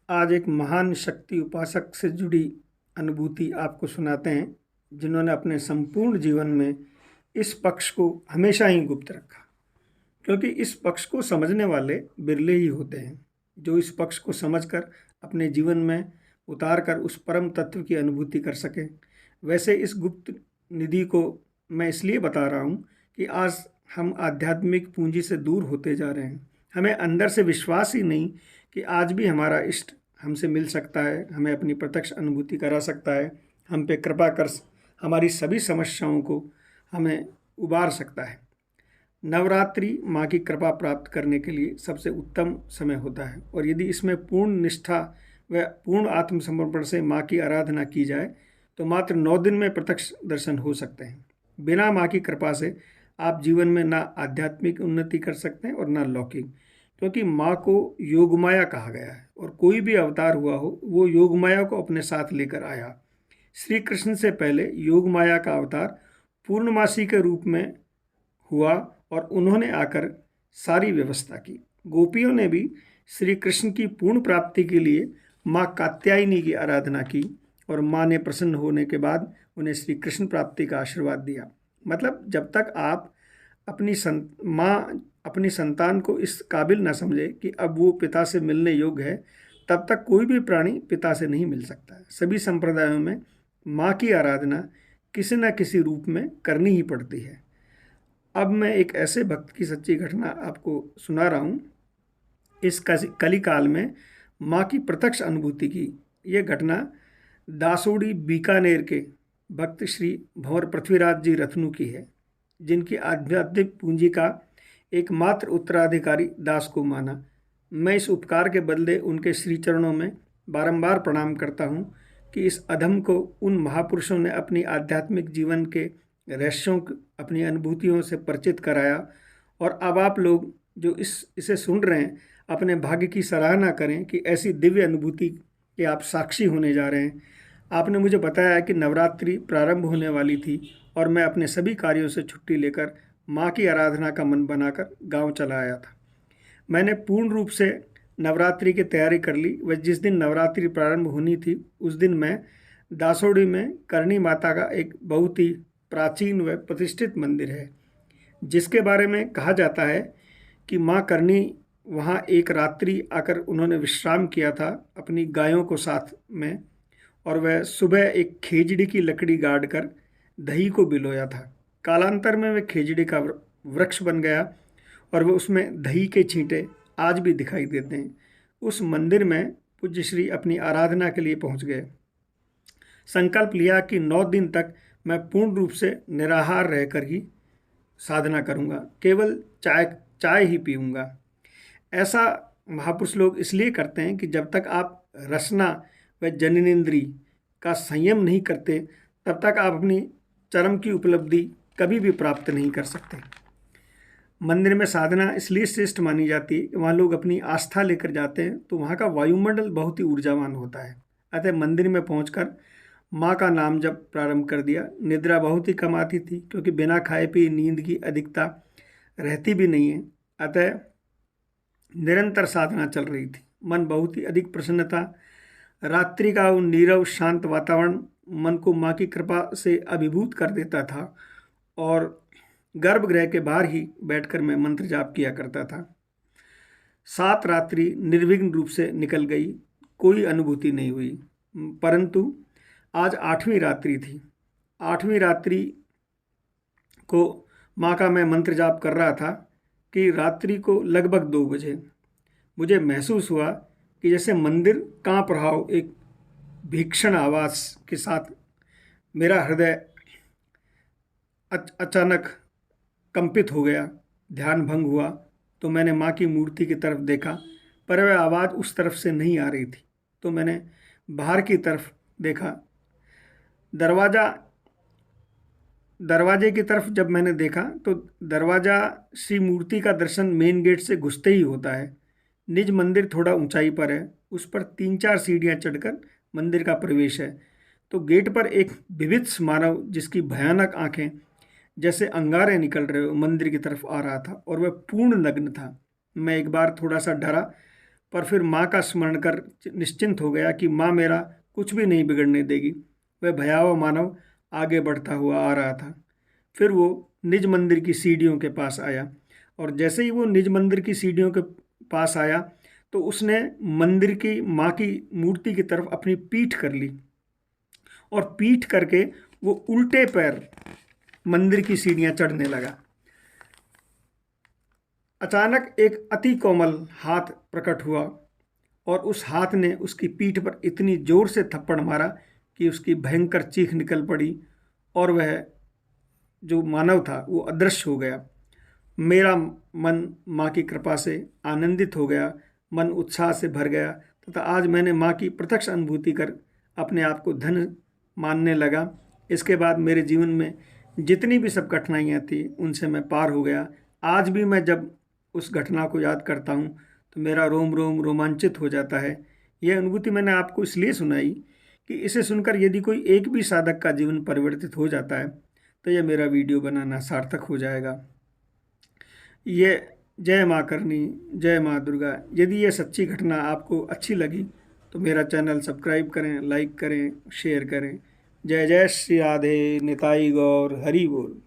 आज एक महान शक्ति उपासक से जुड़ी अनुभूति आपको सुनाते हैं, जिन्होंने अपने संपूर्ण जीवन में इस पक्ष को हमेशा ही गुप्त रखा, क्योंकि इस पक्ष को समझने वाले बिरले ही होते हैं जो इस पक्ष को समझकर अपने जीवन में उतार कर उस परम तत्व की अनुभूति कर सकें। वैसे इस गुप्त निधि को मैं इसलिए बता रहा हूँ कि आज हम आध्यात्मिक पूंजी से दूर होते जा रहे हैं। हमें अंदर से विश्वास ही नहीं कि आज भी हमारा इष्ट हमसे मिल सकता है, हमें अपनी प्रत्यक्ष अनुभूति करा सकता है, हम पे कृपा कर हमारी सभी समस्याओं को हमें उबार सकता है। नवरात्रि माँ की कृपा प्राप्त करने के लिए सबसे उत्तम समय होता है, और यदि इसमें पूर्ण निष्ठा व पूर्ण आत्मसमर्पण से माँ की आराधना की जाए तो मात्र 9 दिन में प्रत्यक्ष दर्शन हो सकते हैं। बिना माँ की कृपा से आप जीवन में ना आध्यात्मिक उन्नति कर सकते हैं और ना लौकिक, क्योंकि माँ को योगमाया कहा गया है और कोई भी अवतार हुआ हो वो योगमाया को अपने साथ लेकर आया। श्री कृष्ण से पहले योगमाया का अवतार पूर्णमासी के रूप में हुआ और उन्होंने आकर सारी व्यवस्था की। गोपियों ने भी श्री कृष्ण की पूर्ण प्राप्ति के लिए माँ कात्यायनी की आराधना की और माँ ने प्रसन्न होने के बाद उन्हें श्री कृष्ण प्राप्ति का आशीर्वाद दिया। मतलब जब तक आप माँ अपनी संतान को इस काबिल न समझे कि अब वो पिता से मिलने योग्य है, तब तक कोई भी प्राणी पिता से नहीं मिल सकता है। सभी संप्रदायों में माँ की आराधना किसी न किसी रूप में करनी ही पड़ती है। अब मैं एक ऐसे भक्त की सच्ची घटना आपको सुना रहा हूँ। इस कली काल में माँ की प्रत्यक्ष अनुभूति की यह घटना दासोड़ी बीकानेर के भक्त श्री भंवर पृथ्वीराज जी रत्नू की है, जिनकी आध्यात्मिक पूंजी का एकमात्र उत्तराधिकारी दास को माना। मैं इस उपकार के बदले उनके श्री चरणों में बारंबार प्रणाम करता हूँ कि इस अधम को उन महापुरुषों ने अपनी आध्यात्मिक जीवन के रहस्यों, अपनी अनुभूतियों से परिचित कराया। और अब आप लोग जो इसे सुन रहे हैं, अपने भाग्य की सराहना करें कि ऐसी दिव्य अनुभूति के आप साक्षी होने जा रहे हैं। आपने मुझे बताया कि नवरात्रि प्रारंभ होने वाली थी और मैं अपने सभी कार्यों से छुट्टी लेकर माँ की आराधना का मन बनाकर गांव चला आया था। मैंने पूर्ण रूप से नवरात्रि की तैयारी कर ली। वह जिस दिन नवरात्रि प्रारंभ होनी थी उस दिन मैं दासोड़ी में करणी माता का एक बहुत ही प्राचीन व प्रतिष्ठित मंदिर है, जिसके बारे में कहा जाता है कि माँ करणी वहाँ एक रात्रि आकर उन्होंने विश्राम किया था अपनी गायों को साथ में, और वह सुबह एक खेजड़ी की लकड़ी गाड़ कर दही को बिलोया था। कालांतर में वह खेजड़ी का वृक्ष बन गया और वह उसमें दही के छींटे आज भी दिखाई देते हैं। उस मंदिर में पूज्य श्री अपनी आराधना के लिए पहुंच गए। संकल्प लिया कि 9 दिन तक मैं पूर्ण रूप से निराहार रहकर ही साधना करूंगा, केवल चाय ही पीऊँगा। ऐसा महापुरुष लोग इसलिए करते हैं कि जब तक आप रसना व जननेंद्री का संयम नहीं करते, तब तक आप अपनी चरम की उपलब्धि कभी भी प्राप्त नहीं कर सकते। मंदिर में साधना इसलिए श्रेष्ठ मानी जाती है कि वहाँ लोग अपनी आस्था लेकर जाते हैं, तो वहाँ का वायुमंडल बहुत ही ऊर्जावान होता है। अतः मंदिर में पहुंचकर माँ का नाम जब प्रारंभ कर दिया। निद्रा बहुत ही कम आती थी, क्योंकि बिना खाए पिए नींद की अधिकता रहती भी नहीं है। अतः निरंतर साधना चल रही थी। मन बहुत ही अधिक प्रसन्न था। रात्रि का वो नीरव शांत वातावरण मन को माँ की कृपा से अभिभूत कर देता था, और गर्भगृह के बाहर ही बैठकर मैं मंत्र जाप किया करता था। 7 रात्रि निर्विघ्न रूप से निकल गई, कोई अनुभूति नहीं हुई। परंतु आज 8वीं रात्रि थी। 8वीं रात्रि को माँ का मैं मंत्र जाप कर रहा था कि रात्रि को लगभग 2 बजे मुझे महसूस हुआ कि जैसे मंदिर कांप रहा हो। एक भीषण आवाज़ के साथ मेरा हृदय अचानक कंपित हो गया। ध्यान भंग हुआ तो मैंने माँ की मूर्ति की तरफ देखा, पर वह आवाज़ उस तरफ से नहीं आ रही थी। तो मैंने बाहर की तरफ देखा। दरवाजे की तरफ जब मैंने देखा तो दरवाज़ा श्री मूर्ति का दर्शन मेन गेट से घुसते ही होता है। निज मंदिर थोड़ा ऊंचाई पर है, उस पर 3-4 सीढ़ियाँ चढ़कर मंदिर का प्रवेश है। तो गेट पर एक विविध मानव, जिसकी भयानक आंखें जैसे अंगारे निकल रहे हो, मंदिर की तरफ आ रहा था और वह पूर्ण नग्न था। मैं एक बार थोड़ा सा डरा, पर फिर माँ का स्मरण कर निश्चिंत हो गया कि माँ मेरा कुछ भी नहीं बिगड़ने देगी। वह भयावह मानव आगे बढ़ता हुआ आ रहा था। फिर वो निज मंदिर की सीढ़ियों के पास आया, और जैसे ही वो निज मंदिर की सीढ़ियों के पास आया तो उसने मंदिर की माँ की मूर्ति की तरफ अपनी पीठ कर ली, और पीठ करके वो उल्टे पैर मंदिर की सीढ़ियाँ चढ़ने लगा। अचानक एक अति कोमल हाथ प्रकट हुआ, और उस हाथ ने उसकी पीठ पर इतनी जोर से थप्पड़ मारा कि उसकी भयंकर चीख निकल पड़ी, और वह जो मानव था वो अदृश्य हो गया। मेरा मन माँ की कृपा से आनंदित हो गया, मन उत्साह से भर गया, तथा आज मैंने माँ की प्रत्यक्ष अनुभूति कर अपने आप को धन्य मानने लगा। इसके बाद मेरे जीवन में जितनी भी सब कठिनाइयाँ थी उनसे मैं पार हो गया। आज भी मैं जब उस घटना को याद करता हूँ तो मेरा रोम रोम रोमांचित हो जाता है। यह अनुभूति मैंने आपको इसलिए सुनाई कि इसे सुनकर यदि कोई एक भी साधक का जीवन परिवर्तित हो जाता है तो यह मेरा वीडियो बनाना सार्थक हो जाएगा। ये जय माँ करनी, जय माँ दुर्गा। यदि ये सच्ची घटना आपको अच्छी लगी तो मेरा चैनल सब्सक्राइब करें, लाइक करें, शेयर करें। जय जय श्री राधे, निताई गौर, हरि बोल।